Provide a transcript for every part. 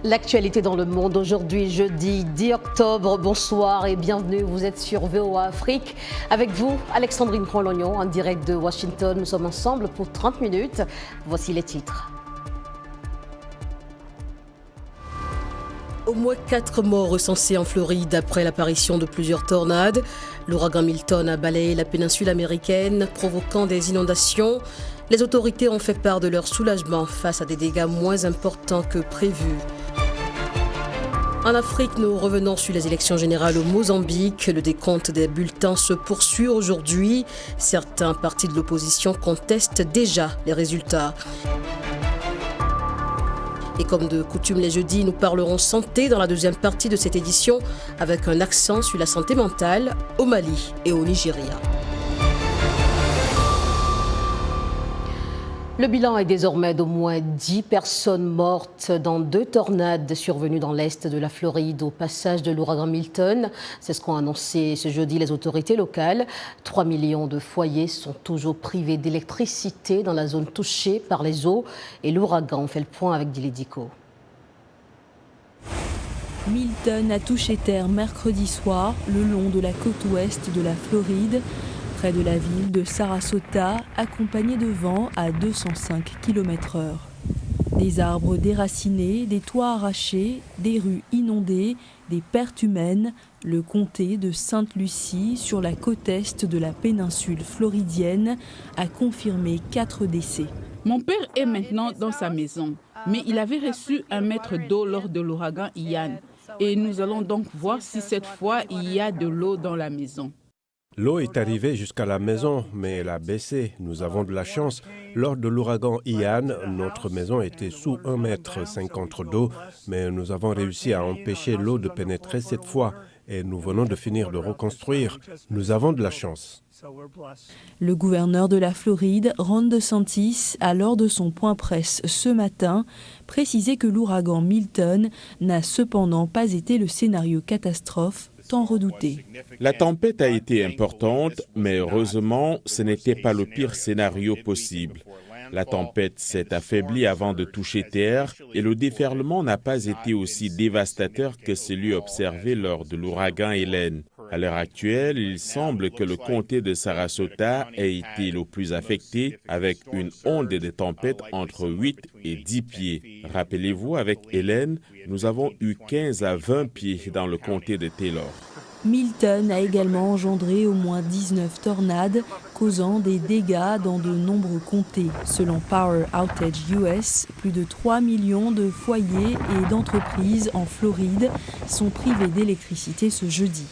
L'actualité dans le monde aujourd'hui, jeudi 10 octobre. Bonsoir et bienvenue. Vous êtes sur VOA Afrique. Avec vous, Alexandrine Croix-Lognon, en direct de Washington. Nous sommes ensemble pour 30 minutes. Voici les titres. Au moins 4 morts recensés en Floride après l'apparition de plusieurs tornades. L'ouragan Milton a balayé la péninsule américaine, provoquant des inondations. Les autorités ont fait part de leur soulagement face à des dégâts moins importants que prévus. En Afrique, nous revenons sur les élections générales au Mozambique. Le décompte des bulletins se poursuit aujourd'hui. Certains partis de l'opposition contestent déjà les résultats. Et comme de coutume les jeudis, nous parlerons santé dans la deuxième partie de cette édition avec un accent sur la santé mentale au Mali et au Nigeria. Le bilan est désormais d'au moins 10 personnes mortes dans 2 tornades survenues dans l'est de la Floride au passage de l'ouragan Milton. C'est ce qu'ont annoncé ce jeudi les autorités locales. 3 millions de foyers sont toujours privés d'électricité dans la zone touchée par les eaux et l'ouragan. On fait le point avec Dili Diko. Milton a touché terre mercredi soir le long de la côte ouest de la Floride, près de la ville de Sarasota, accompagné de vents à 205 km/h. Des arbres déracinés, des toits arrachés, des rues inondées, des pertes humaines. Le comté de Sainte-Lucie, sur la côte est de la péninsule floridienne, a confirmé 4 décès. Mon père est maintenant dans sa maison, mais il avait reçu 1 mètre d'eau lors de l'ouragan Ian. Et nous allons donc voir si cette fois il y a de l'eau dans la maison. L'eau est arrivée jusqu'à la maison, mais elle a baissé. Nous avons de la chance. Lors de l'ouragan Ian, notre maison était sous 1,50 m d'eau, mais nous avons réussi à empêcher l'eau de pénétrer cette fois. Et nous venons de finir de reconstruire. Nous avons de la chance. Le gouverneur de la Floride, Ron DeSantis, a lors de son point presse ce matin, précisé que l'ouragan Milton n'a cependant pas été le scénario catastrophe tant redouté. La tempête a été importante, mais heureusement, ce n'était pas le pire scénario possible. La tempête s'est affaiblie avant de toucher terre et le déferlement n'a pas été aussi dévastateur que celui observé lors de l'ouragan Hélène. À l'heure actuelle, il semble que le comté de Sarasota ait été le plus affecté avec une onde de tempête entre 8 et 10 pieds. Rappelez-vous, avec Hélène, nous avons eu 15 à 20 pieds dans le comté de Taylor. Milton a également engendré au moins 19 tornades, causant des dégâts dans de nombreux comtés. Selon Power Outage US, plus de 3 millions de foyers et d'entreprises en Floride sont privés d'électricité ce jeudi.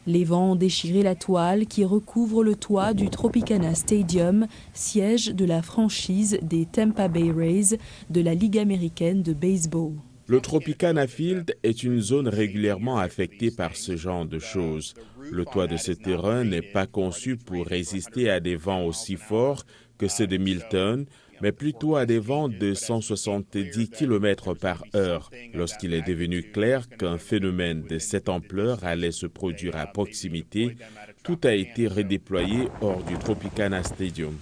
Les vents ont déchiré la toile qui recouvre le toit du Tropicana Stadium, siège de la franchise des Tampa Bay Rays de la Ligue américaine de baseball. Le Tropicana Field est une zone régulièrement affectée par ce genre de choses. Le toit de ce terrain n'est pas conçu pour résister à des vents aussi forts que ceux de Milton, mais plutôt à des vents de 170 km/h. Lorsqu'il est devenu clair qu'un phénomène de cette ampleur allait se produire à proximité, tout a été redéployé hors du Tropicana Stadium.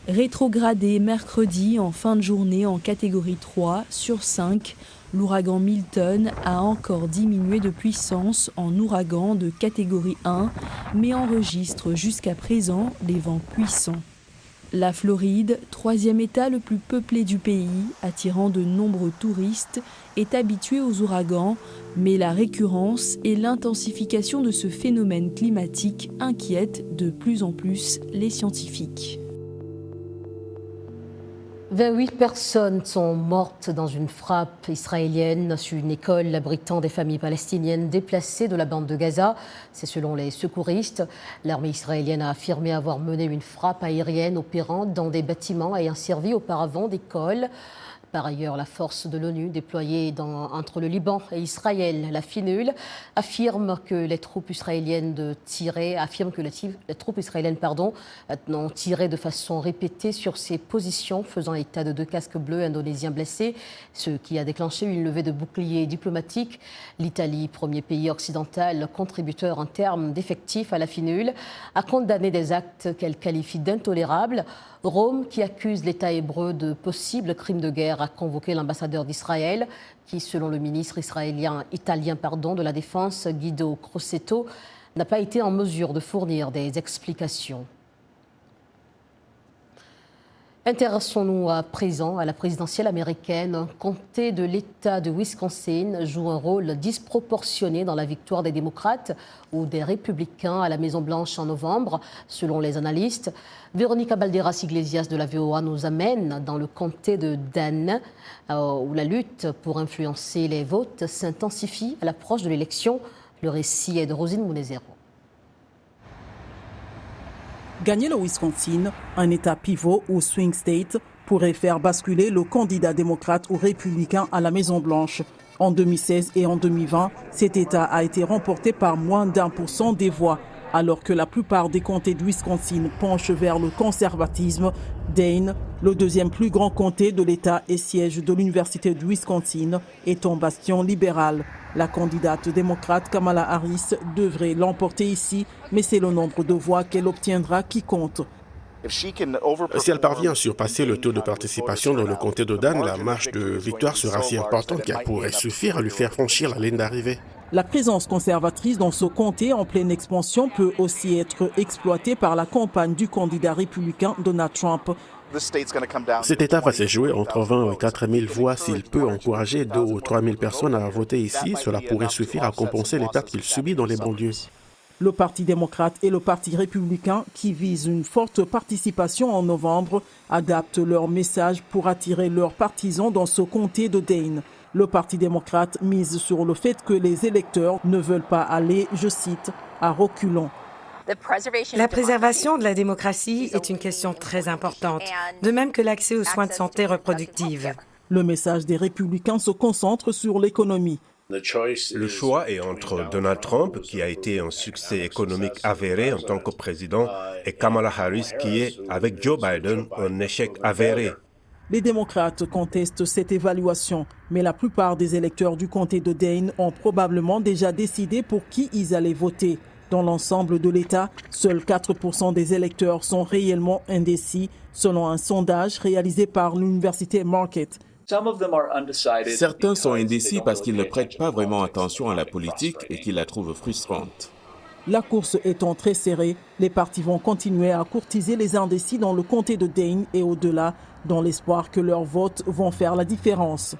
Rétrogradé mercredi en fin de journée en catégorie 3 sur 5, l'ouragan Milton a encore diminué de puissance en ouragan de catégorie 1, mais enregistre jusqu'à présent des vents puissants. La Floride, 3e État le plus peuplé du pays, attirant de nombreux touristes, est habituée aux ouragans, mais la récurrence et l'intensification de ce phénomène climatique inquiètent de plus en plus les scientifiques. 28 personnes sont mortes dans une frappe israélienne sur une école abritant des familles palestiniennes déplacées de la bande de Gaza. C'est selon les secouristes. L'armée israélienne a affirmé avoir mené une frappe aérienne opérant dans des bâtiments ayant servi auparavant d'école. Par ailleurs, la force de l'ONU déployée entre le Liban et Israël, la FINUL, affirme que les troupes israéliennes ont tiré de façon répétée sur ces positions, faisant état de 2 casques bleus indonésiens blessés, ce qui a déclenché une levée de boucliers diplomatiques. L'Italie, premier pays occidental contributeur en termes d'effectifs à la FINUL, a condamné des actes qu'elle qualifie d'intolérables. Rome, qui accuse l'État hébreu de possibles crimes de guerre, a convoqué l'ambassadeur d'Israël qui, selon le ministre italien de la Défense, Guido Crosetto, n'a pas été en mesure de fournir des explications. Intéressons-nous à présent à la présidentielle américaine. Un comté de l'État de Wisconsin joue un rôle disproportionné dans la victoire des démocrates ou des républicains à la Maison-Blanche en novembre, selon les analystes. Véronica Balderas-Iglesias de la VOA nous amène dans le comté de Dan, où la lutte pour influencer les votes s'intensifie à l'approche de l'élection. Le récit est de Rosine Munezero. Gagner le Wisconsin, un État pivot ou swing state, pourrait faire basculer le candidat démocrate ou républicain à la Maison-Blanche. En 2016 et en 2020, cet État a été remporté par moins d'1% des voix. Alors que la plupart des comtés du Wisconsin penchent vers le conservatisme, Dane, le deuxième plus grand comté de l'État et siège de l'Université du Wisconsin, est un bastion libéral. La candidate démocrate Kamala Harris devrait l'emporter ici, mais c'est le nombre de voix qu'elle obtiendra qui compte. Si elle parvient à surpasser le taux de participation dans le comté de Dan, la marge de victoire sera si importante qu'elle pourrait suffire à lui faire franchir la ligne d'arrivée. La présence conservatrice dans ce comté en pleine expansion peut aussi être exploitée par la campagne du candidat républicain Donald Trump. Cet État va se jouer entre 20 et 4 000 voix. S'il peut encourager 2 ou 3 000 personnes à voter ici, cela pourrait suffire à compenser les pertes qu'il subit dans les banlieues. Le Parti démocrate et le Parti républicain, qui visent une forte participation en novembre, adaptent leur message pour attirer leurs partisans dans ce comté de Dane. Le Parti démocrate mise sur le fait que les électeurs ne veulent pas aller, je cite, à reculons. La préservation de la démocratie est une question très importante, de même que l'accès aux soins de santé reproductive. Le message des républicains se concentre sur l'économie. Le choix est entre Donald Trump, qui a été un succès économique avéré en tant que président, et Kamala Harris, qui est, avec Joe Biden, un échec avéré. Les démocrates contestent cette évaluation, mais la plupart des électeurs du comté de Dane ont probablement déjà décidé pour qui ils allaient voter. Dans l'ensemble de l'État, seuls 4% des électeurs sont réellement indécis, selon un sondage réalisé par l'université Marquette. Certains sont indécis parce qu'ils ne prêtent pas vraiment attention à la politique et qu'ils la trouvent frustrante. La course étant très serrée, les partis vont continuer à courtiser les indécis dans le comté de Dane et au-delà, dans l'espoir que leurs votes vont faire la différence.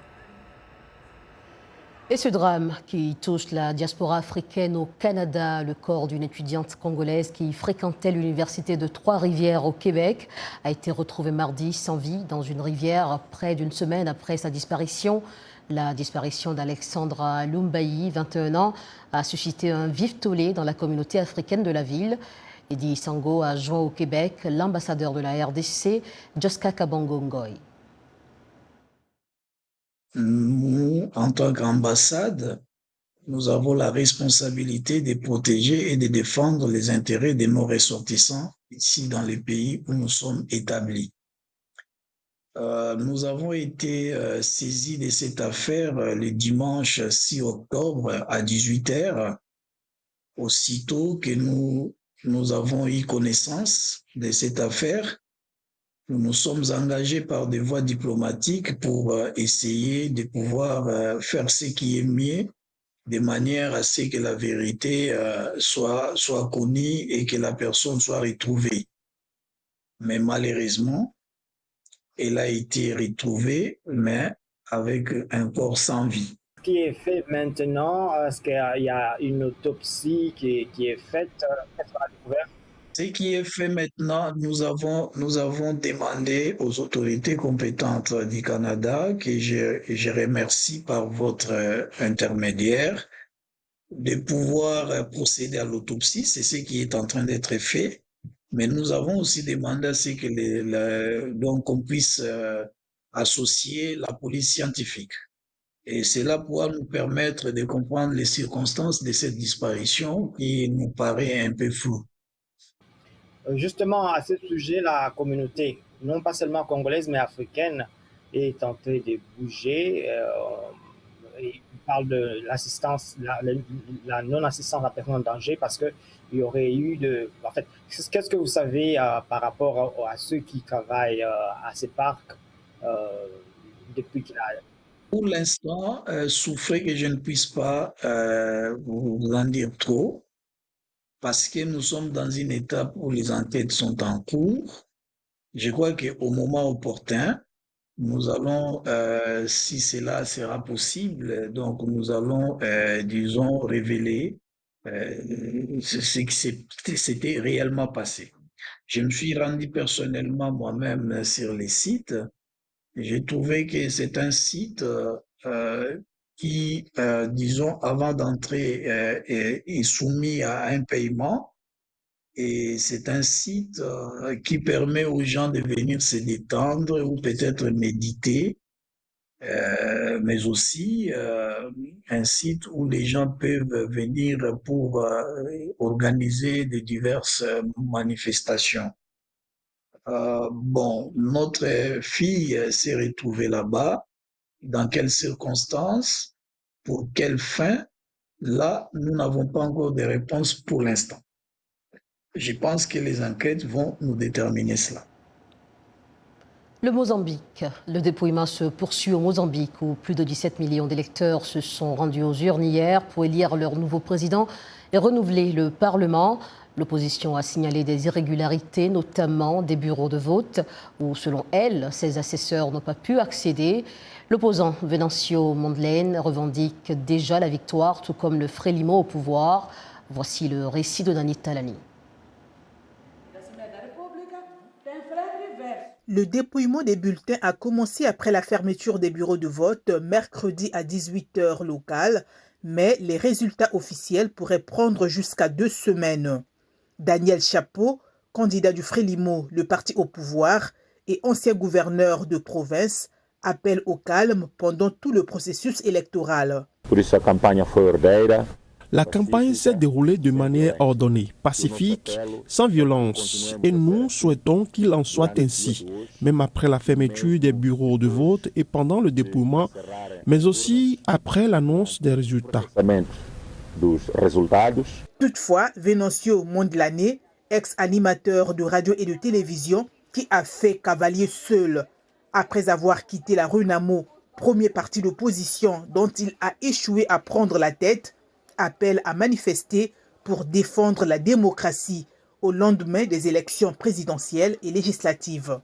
Et ce drame qui touche la diaspora africaine au Canada, le corps d'une étudiante congolaise qui fréquentait l'université de Trois-Rivières au Québec, a été retrouvé mardi sans vie dans une rivière près d'une semaine après sa disparition. La disparition d'Alexandra Lumbayi, 21 ans, a suscité un vif tollé dans la communauté africaine de la ville. Eddie Sango a joint au Québec l'ambassadeur de la RDC, Joska Kabongo Ngoy. Nous, en tant qu'ambassade, nous avons la responsabilité de protéger et de défendre les intérêts de nos ressortissants ici dans les pays où nous sommes établis. Nous avons été saisis de cette affaire le dimanche 6 octobre à 18h, aussitôt que nous avons eu connaissance de cette affaire. Nous nous sommes engagés par des voies diplomatiques pour essayer de pouvoir faire ce qui est mieux, de manière à ce que la vérité soit connue et que la personne soit retrouvée. Mais malheureusement, elle a été retrouvée, mais avec un corps sans vie. Ce qui est fait maintenant, est-ce qu'il y a une autopsie qui est faite? Qu'est-ce qu'on a découvert? Ce qui est fait maintenant, nous avons demandé aux autorités compétentes du Canada, que je remercie par votre intermédiaire, de pouvoir procéder à l'autopsie. C'est ce qui est en train d'être fait. Mais nous avons aussi demandé à ce que donc on puisse associer la police scientifique. Et cela pourra nous permettre de comprendre les circonstances de cette disparition qui nous paraît un peu floue. Justement, à ce sujet, la communauté, non pas seulement congolaise, mais africaine, est en train de bouger. Il parle de l'assistance, la non-assistance à la personne en danger, parce qu'il y aurait eu En fait, qu'est-ce que vous savez par rapport à ceux qui travaillent à ces parcs? depuis qu'il a... Pour l'instant, souffrez que je ne puisse pas vous en dire trop, parce que nous sommes dans une étape où les enquêtes sont en cours. Je crois qu'au moment opportun, nous allons, si cela sera possible, donc nous allons, disons, révéler ce qui s'était réellement passé. Je me suis rendu personnellement moi-même sur les sites. J'ai trouvé que c'est un site qui, disons, avant d'entrer, est soumis à un paiement. Et c'est un site qui permet aux gens de venir se détendre ou peut-être méditer, mais aussi un site où les gens peuvent venir pour organiser de diverses manifestations. Bon, notre fille s'est retrouvée là-bas. Dans quelles circonstances? Pour quelle fin? Là, nous n'avons pas encore de réponse pour l'instant. Je pense que les enquêtes vont nous déterminer cela. Le Mozambique. Le dépouillement se poursuit au Mozambique où plus de 17 millions d'électeurs se sont rendus aux urnes hier pour élire leur nouveau président et renouveler le Parlement. L'opposition a signalé des irrégularités, notamment des bureaux de vote où, selon elle, ses assesseurs n'ont pas pu accéder. L'opposant Venancio Mondlane revendique déjà la victoire, tout comme le Frelimo au pouvoir. Voici le récit de Dani Talani. Le dépouillement des bulletins a commencé après la fermeture des bureaux de vote mercredi à 18h locales, mais les résultats officiels pourraient prendre jusqu'à 2 semaines. Daniel Chapo, candidat du Frelimo, le parti au pouvoir, et ancien gouverneur de province, appelle au calme pendant tout le processus électoral. La campagne s'est déroulée de manière ordonnée, pacifique, sans violence, et nous souhaitons qu'il en soit ainsi, même après la fermeture des bureaux de vote et pendant le dépouillement, mais aussi après l'annonce des résultats. Toutefois, Venancio Mondlane, ex-animateur de radio et de télévision, qui a fait cavalier seul après avoir quitté la Renamo, premier parti d'opposition dont il a échoué à prendre la tête, appelle à manifester pour défendre la démocratie au lendemain des élections présidentielles et législatives.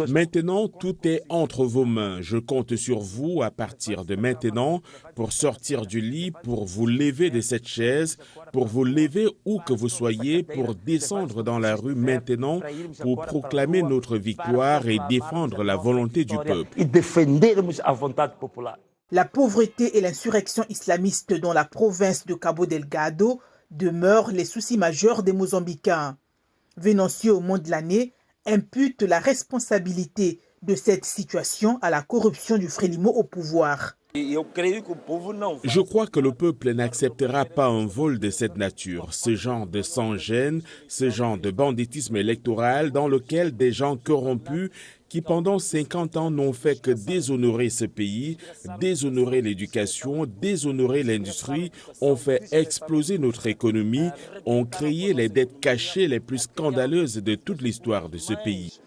Maintenant, tout est entre vos mains. Je compte sur vous à partir de maintenant pour sortir du lit, pour vous lever de cette chaise, pour vous lever où que vous soyez, pour descendre dans la rue maintenant, pour proclamer notre victoire et défendre la volonté du peuple. La pauvreté et l'insurrection islamiste dans la province de Cabo Delgado demeurent les soucis majeurs des Mozambicains. Venancio Mondlane impute la responsabilité de cette situation à la corruption du Frelimo au pouvoir. Je crois que le peuple n'acceptera pas un vol de cette nature, ce genre de sans-gêne, ce genre de banditisme électoral dans lequel des gens corrompus qui pendant 50 ans n'ont fait que déshonorer ce pays, déshonorer l'éducation, déshonorer l'industrie, ont fait exploser notre économie, ont créé les dettes cachées les plus scandaleuses de toute l'histoire de ce pays.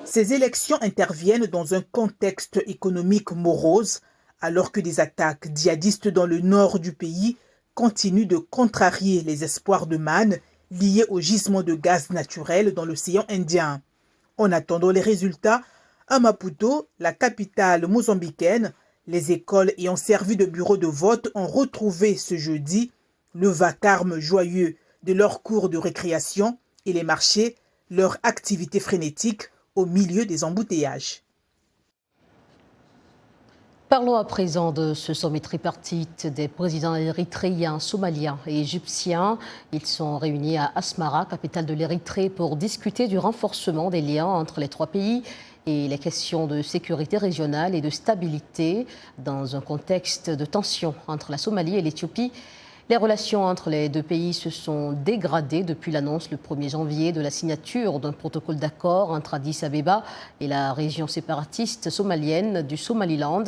Ces élections interviennent dans un contexte économique morose, alors que des attaques djihadistes dans le nord du pays continuent de contrarier les espoirs de manne liés au gisement de gaz naturel dans l'océan Indien. En attendant les résultats, à Maputo, la capitale mozambicaine, les écoles ayant servi de bureau de vote ont retrouvé ce jeudi le vacarme joyeux de leurs cours de récréation et les marchés, leur activité frénétique au milieu des embouteillages. Parlons à présent de ce sommet tripartite des présidents érythréens, somaliens et égyptiens. Ils sont réunis à Asmara, capitale de l'Érythrée, pour discuter du renforcement des liens entre les trois pays et les questions de sécurité régionale et de stabilité dans un contexte de tension entre la Somalie et l'Éthiopie. Les relations entre les deux pays se sont dégradées depuis l'annonce le 1er janvier de la signature d'un protocole d'accord entre Addis Abeba et la région séparatiste somalienne du Somaliland.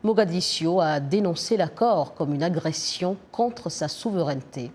Mogadiscio a dénoncé l'accord comme une agression contre sa souveraineté.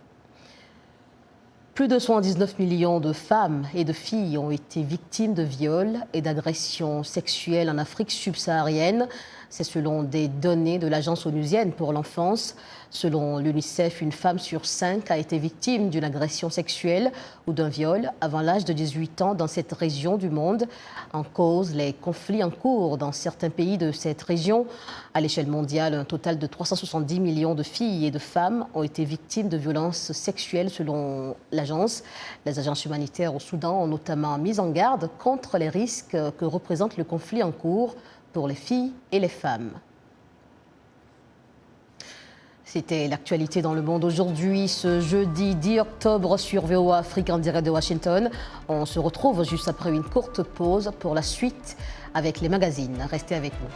Plus de 79 millions de femmes et de filles ont été victimes de viols et d'agressions sexuelles en Afrique subsaharienne. C'est selon des données de l'Agence onusienne pour l'enfance. Selon l'UNICEF, une femme sur 5 a été victime d'une agression sexuelle ou d'un viol avant l'âge de 18 ans dans cette région du monde. En cause, les conflits en cours dans certains pays de cette région. À l'échelle mondiale, un total de 370 millions de filles et de femmes ont été victimes de violences sexuelles selon l'agence. Les agences humanitaires au Soudan ont notamment mis en garde contre les risques que représente le conflit en cours pour les filles et les femmes. C'était l'actualité dans le monde aujourd'hui, ce jeudi 10 octobre sur VOA Afrique en direct de Washington. On se retrouve juste après une courte pause pour la suite avec les magazines. Restez avec nous.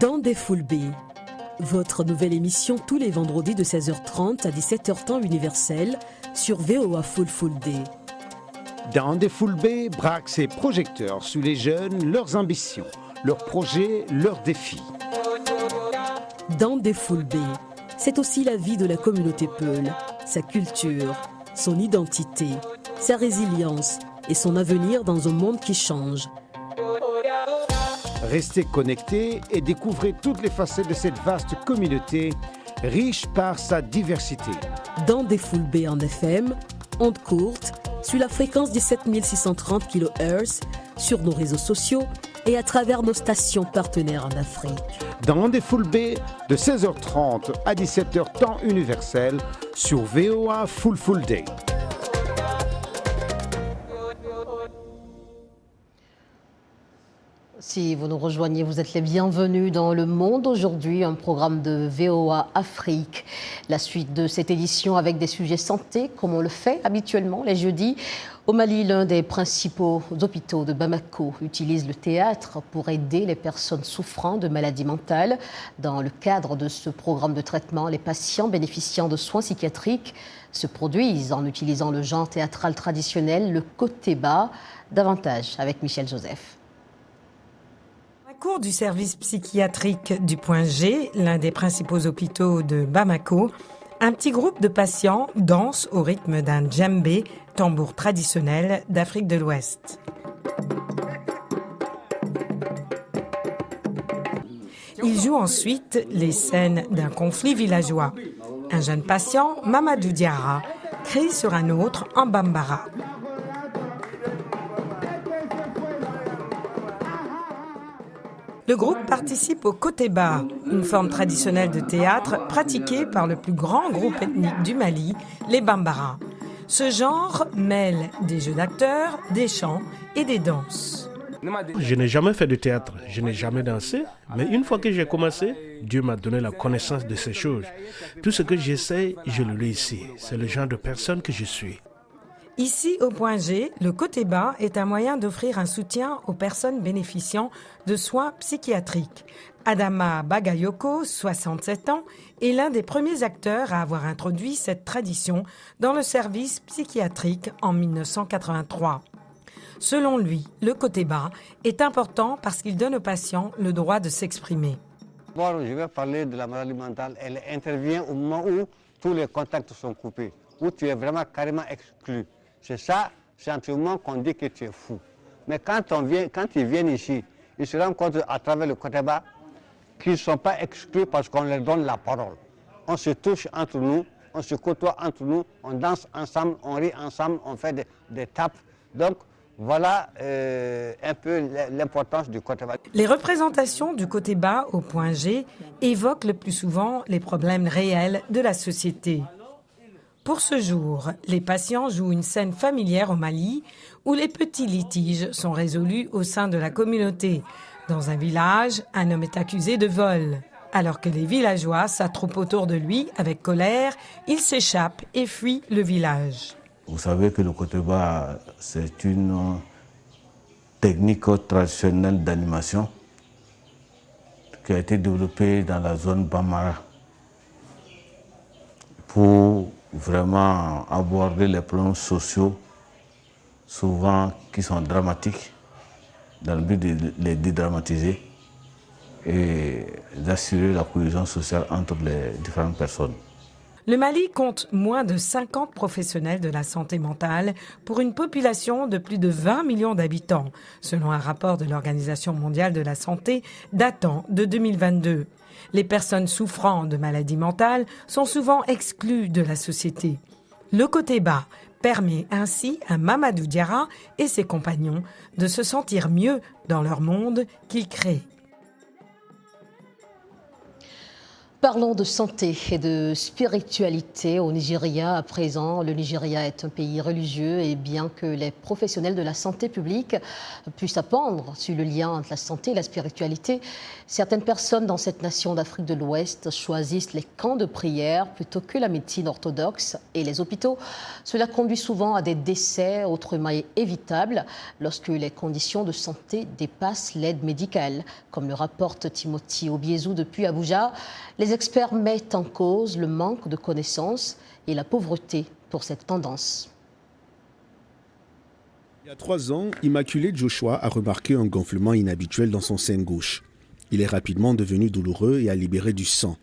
Dans des Full B, votre nouvelle émission tous les vendredis de 16h30 à 17h temps universel sur VOA Full Day. Dans des Full B braque ses projecteurs sur les jeunes, leurs ambitions, leurs projets, leurs défis. Dans des Full B, c'est aussi la vie de la communauté Peul, sa culture, son identité, sa résilience et son avenir dans un monde qui change. Restez connectés et découvrez toutes les facettes de cette vaste communauté, riche par sa diversité. Dans des Full B en FM, ondes courtes, sur la fréquence des 7630 kHz, sur nos réseaux sociaux et à travers nos stations partenaires en Afrique. Dans des Full B de 16h30 à 17h temps universel sur VOA Full Day. Si vous nous rejoignez, vous êtes les bienvenus dans Le Monde aujourd'hui, un programme de VOA Afrique. La suite de cette édition avec des sujets santé, comme on le fait habituellement les jeudis. Au Mali, l'un des principaux hôpitaux de Bamako utilise le théâtre pour aider les personnes souffrant de maladies mentales. Dans le cadre de ce programme de traitement, les patients bénéficiant de soins psychiatriques se produisent en utilisant le genre théâtral traditionnel, le Kotéba. Davantage avec Michel Joseph. Au cours du service psychiatrique du Point G, l'un des principaux hôpitaux de Bamako, un petit groupe de patients danse au rythme d'un djembé, tambour traditionnel d'Afrique de l'Ouest. Ils jouent ensuite les scènes d'un conflit villageois. Un jeune patient, Mamadou Diarra, crie sur un autre en bambara. Le groupe participe au Kotéba, une forme traditionnelle de théâtre pratiquée par le plus grand groupe ethnique du Mali, les Bambara. Ce genre mêle des jeux d'acteurs, des chants et des danses. Je n'ai jamais fait de théâtre, je n'ai jamais dansé, mais une fois que j'ai commencé, Dieu m'a donné la connaissance de ces choses. Tout ce que j'essaie, je le réussis. C'est le genre de personne que je suis. Ici, au Point G, le Kotéba est un moyen d'offrir un soutien aux personnes bénéficiant de soins psychiatriques. Adama Bagayoko, 67 ans, est l'un des premiers acteurs à avoir introduit cette tradition dans le service psychiatrique en 1983. Selon lui, le Kotéba est important parce qu'il donne aux patients le droit de s'exprimer. Bon, je vais parler de la maladie mentale. Elle intervient au moment où tous les contacts sont coupés, où tu es vraiment carrément exclu. C'est ça, c'est un moment qu'on dit que tu es fou. Mais quand ils viennent ici, ils se rendent compte à travers le Kotéba qu'ils ne sont pas exclus parce qu'on leur donne la parole. On se touche entre nous, on se côtoie entre nous, on danse ensemble, on rit ensemble, on fait des tapes. Donc voilà un peu l'importance du Kotéba. Les représentations du Kotéba au Point G évoquent le plus souvent les problèmes réels de la société. Pour ce jour, les patients jouent une scène familière au Mali où les petits litiges sont résolus au sein de la communauté. Dans un village, un homme est accusé de vol. Alors que les villageois s'attroupent autour de lui avec colère, il s'échappe et fuit le village. Vous savez que le Kotéba, c'est une technique traditionnelle d'animation qui a été développée dans la zone Bambara pour vraiment aborder les problèmes sociaux souvent qui sont dramatiques, dans le but de les dédramatiser et d'assurer la cohésion sociale entre les différentes personnes. Le Mali compte moins de 50 professionnels de la santé mentale pour une population de plus de 20 millions d'habitants, selon un rapport de l'Organisation mondiale de la santé datant de 2022. Les personnes souffrant de maladies mentales sont souvent exclues de la société. Le côté bas permet ainsi à Mamadou Diarra et ses compagnons de se sentir mieux dans leur monde qu'ils créent. Parlons de santé et de spiritualité au Nigeria. À présent, le Nigeria est un pays religieux et bien que les professionnels de la santé publique puissent apprendre sur le lien entre la santé et la spiritualité, certaines personnes dans cette nation d'Afrique de l'Ouest choisissent les camps de prière plutôt que la médecine orthodoxe et les hôpitaux. Cela conduit souvent à des décès autrement évitables lorsque les conditions de santé dépassent l'aide médicale. Comme le rapporte Timothy Obiezou depuis Abuja, les experts mettent en cause le manque de connaissances et la pauvreté pour cette tendance. Il y a 3 ans, Immaculée Joshua a remarqué un gonflement inhabituel dans son sein gauche. Il est rapidement devenu douloureux et a libéré du sang.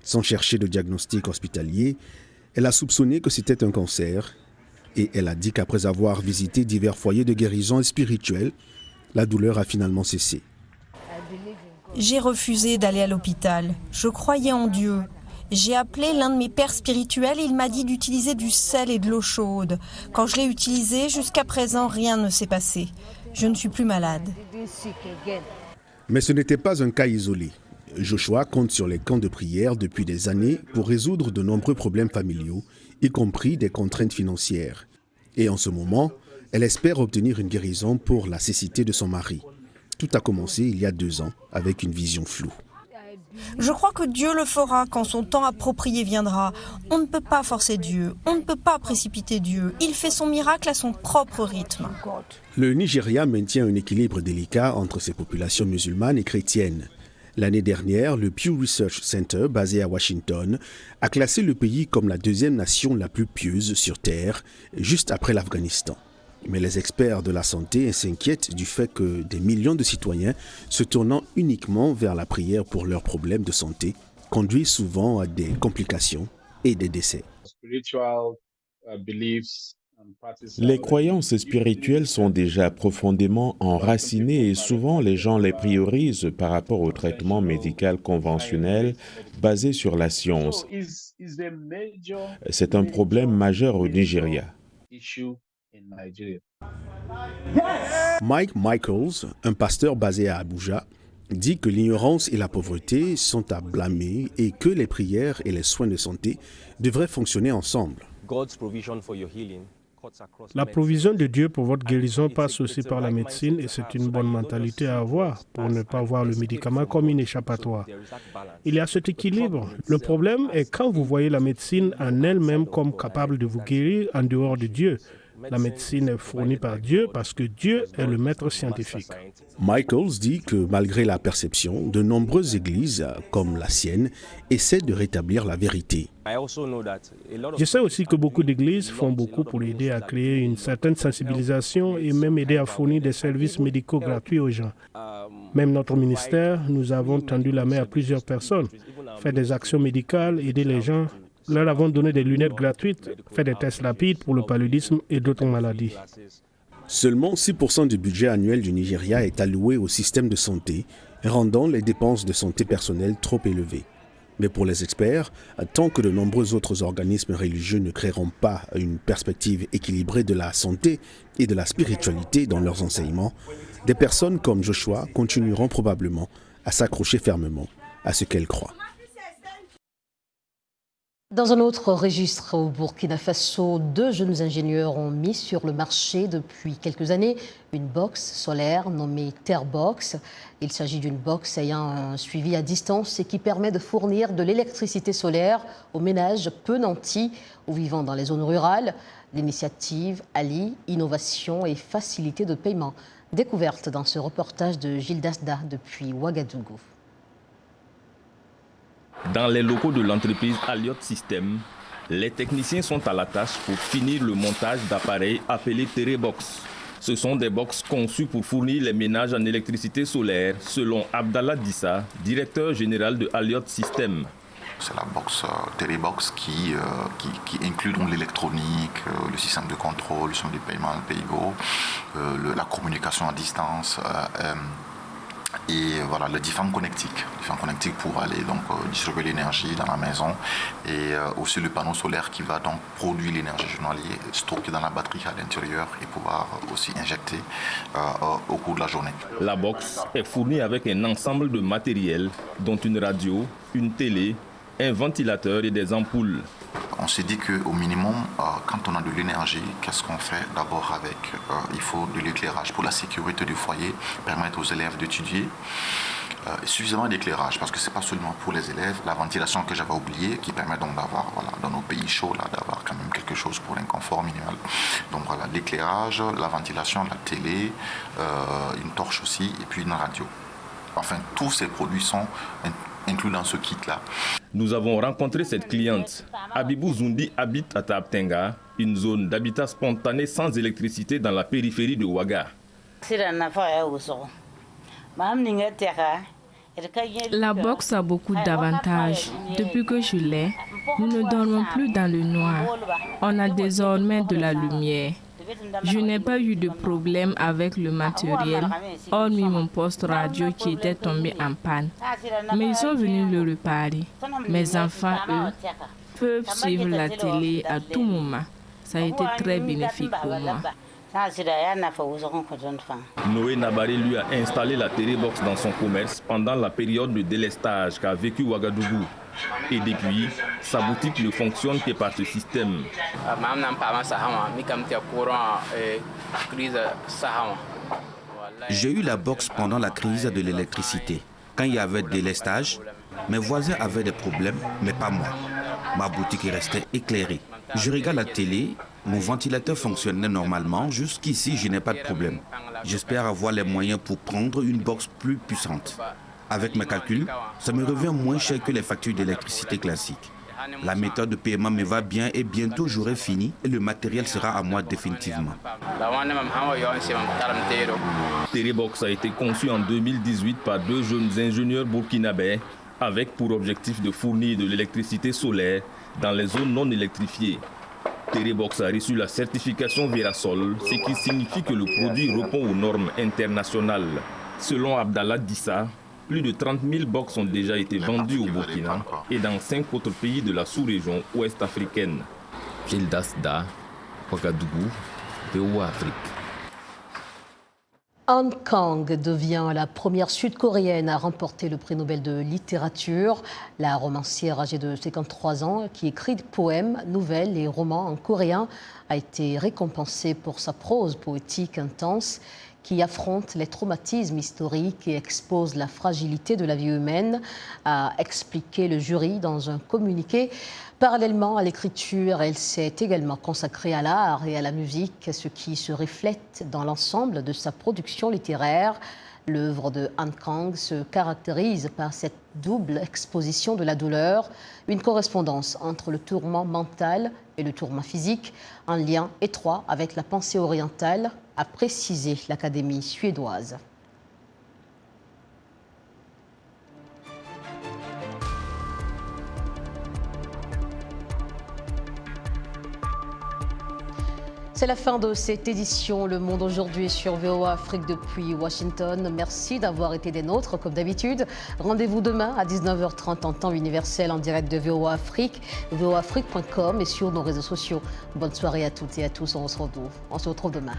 Sans chercher de diagnostic hospitalier, elle a soupçonné que c'était un cancer et elle a dit qu'après avoir visité divers foyers de guérison spirituelle, la douleur a finalement cessé. J'ai refusé d'aller à l'hôpital. Je croyais en Dieu. J'ai appelé l'un de mes pères spirituels et il m'a dit d'utiliser du sel et de l'eau chaude. Quand je l'ai utilisé, jusqu'à présent, rien ne s'est passé. Je ne suis plus malade. Mais ce n'était pas un cas isolé. Joshua compte sur les camps de prière depuis des années pour résoudre de nombreux problèmes familiaux, y compris des contraintes financières. Et en ce moment, elle espère obtenir une guérison pour la cécité de son mari. Tout a commencé il y a 2 ans avec une vision floue. Je crois que Dieu le fera quand son temps approprié viendra. On ne peut pas forcer Dieu, on ne peut pas précipiter Dieu. Il fait son miracle à son propre rythme. Le Nigeria maintient un équilibre délicat entre ses populations musulmanes et chrétiennes. L'année dernière, le Pew Research Center, basé à Washington, a classé le pays comme la 2e nation la plus pieuse sur Terre, juste après l'Afghanistan. Mais les experts de la santé s'inquiètent du fait que des millions de citoyens se tournant uniquement vers la prière pour leurs problèmes de santé conduisent souvent à des complications et des décès. Les croyances spirituelles sont déjà profondément enracinées et souvent les gens les priorisent par rapport au traitement médical conventionnel basé sur la science. C'est un problème majeur au Nigeria. Mike Michaels, un pasteur basé à Abuja, dit que l'ignorance et la pauvreté sont à blâmer et que les prières et les soins de santé devraient fonctionner ensemble. La provision de Dieu pour votre guérison passe aussi par la médecine et c'est une bonne mentalité à avoir pour ne pas voir le médicament comme une échappatoire. Il y a cet équilibre. Le problème est quand vous voyez la médecine en elle-même comme capable de vous guérir en dehors de Dieu. La médecine est fournie par Dieu parce que Dieu est le maître scientifique. Michaels dit que malgré la perception, de nombreuses églises, comme la sienne, essaient de rétablir la vérité. Je sais aussi que beaucoup d'églises font beaucoup pour aider à créer une certaine sensibilisation et même aider à fournir des services médicaux gratuits aux gens. Même notre ministère, nous avons tendu la main à plusieurs personnes, fait des actions médicales, aider les gens. Leur avons donné des lunettes gratuites, fait des tests rapides pour le paludisme et d'autres maladies. Seulement 6% du budget annuel du Nigeria est alloué au système de santé, rendant les dépenses de santé personnelle trop élevées. Mais pour les experts, tant que de nombreux autres organismes religieux ne créeront pas une perspective équilibrée de la santé et de la spiritualité dans leurs enseignements, des personnes comme Joshua continueront probablement à s'accrocher fermement à ce qu'elles croient. Dans un autre registre, au Burkina Faso, 2 jeunes ingénieurs ont mis sur le marché depuis quelques années une box solaire nommée Terbox. Il s'agit d'une box ayant un suivi à distance et qui permet de fournir de l'électricité solaire aux ménages peu nantis ou vivant dans les zones rurales. L'initiative allie innovation et facilité de paiement. Découverte dans ce reportage de Gilles Dasda depuis Ouagadougou. Dans les locaux de l'entreprise Alliot System, Les techniciens sont à la tâche pour finir le montage d'appareils appelés Terebox. Ce sont des box conçus pour fournir les ménages en électricité solaire, selon Abdallah Dissa, directeur général de Alliot Systems. C'est la box Terebox qui inclut donc l'électronique, le système de contrôle, le système de paiement, le PayGo, la communication à distance et voilà, les différents connectiques pour aller donc distribuer l'énergie dans la maison et aussi le panneau solaire qui va donc produire l'énergie journalière stockée dans la batterie à l'intérieur et pouvoir aussi injecter au cours de la journée. La box est fournie avec un ensemble de matériel dont une radio, une télé, un ventilateur et des ampoules. On s'est dit qu'au minimum, quand on a de l'énergie, qu'est-ce qu'on fait d'abord avec il faut de l'éclairage pour la sécurité du foyer, permettre aux élèves d'étudier. Suffisamment d'éclairage, parce que ce n'est pas seulement pour les élèves, la ventilation que j'avais oubliée, qui permet donc d'avoir, voilà, dans nos pays chauds, là, d'avoir quand même quelque chose pour un confort minimal. Donc voilà, l'éclairage, la ventilation, la télé, une torche aussi, et puis une radio. Enfin, tous ces produits sont inclus dans ce kit-là. Nous avons rencontré cette cliente. Abibou Zoundi habite à Taaptenga, une zone d'habitat spontané sans électricité dans la périphérie de Ouaga. La box a beaucoup d'avantages. Depuis que je l'ai, nous ne dormons plus dans le noir. On a désormais de la lumière. Je n'ai pas eu de problème avec le matériel, hormis mon poste radio qui était tombé en panne. Mais ils sont venus le réparer. Mes enfants, eux, peuvent suivre la télé à tout moment. Ça a été très bénéfique pour moi. Noé Nabaré lui a installé la Terebox dans son commerce pendant la période de délestage qu'a vécu Ouagadougou. Et depuis, sa boutique ne fonctionne que par ce système. J'ai eu la box pendant la crise de l'électricité. Quand il y avait délestage, mes voisins avaient des problèmes, mais pas moi. Ma boutique est restée éclairée. Je regarde la télé, mon ventilateur fonctionnait normalement. Jusqu'ici, je n'ai pas de problème. J'espère avoir les moyens pour prendre une box plus puissante. Avec mes calculs, ça me revient moins cher que les factures d'électricité classiques. La méthode de paiement me va bien et bientôt j'aurai fini et le matériel sera à moi définitivement. Terebox a été conçu en 2018 par deux jeunes ingénieurs burkinabés avec pour objectif de fournir de l'électricité solaire dans les zones non électrifiées. Terebox a reçu la certification Verasol, ce qui signifie que le produit répond aux normes internationales. Selon Abdallah Dissa, plus de 30 000 box ont déjà été vendus au Burkina et dans 5 autres pays de la sous-région ouest africaine. Gildas Da, Ouagadougou, VOA Afrique. Han Kang devient la première sud-coréenne à remporter le prix Nobel de littérature. La romancière âgée de 53 ans, qui écrit des poèmes, nouvelles et romans en coréen, a été récompensée pour sa prose poétique intense qui affronte les traumatismes historiques et expose la fragilité de la vie humaine, a expliqué le jury dans un communiqué. Parallèlement à l'écriture, elle s'est également consacrée à l'art et à la musique, ce qui se reflète dans l'ensemble de sa production littéraire. L'œuvre de Han Kang se caractérise par cette double exposition de la douleur, une correspondance entre le tourment mental et le tourment physique, un lien étroit avec la pensée orientale, a précisé l'Académie suédoise. C'est la fin de cette édition Le Monde aujourd'hui sur VOA Afrique depuis Washington. Merci d'avoir été des nôtres comme d'habitude. Rendez-vous demain à 19h30 en temps universel en direct de VOA Afrique, voaafrique.com et sur nos réseaux sociaux. Bonne soirée à toutes et à tous. On se retrouve demain.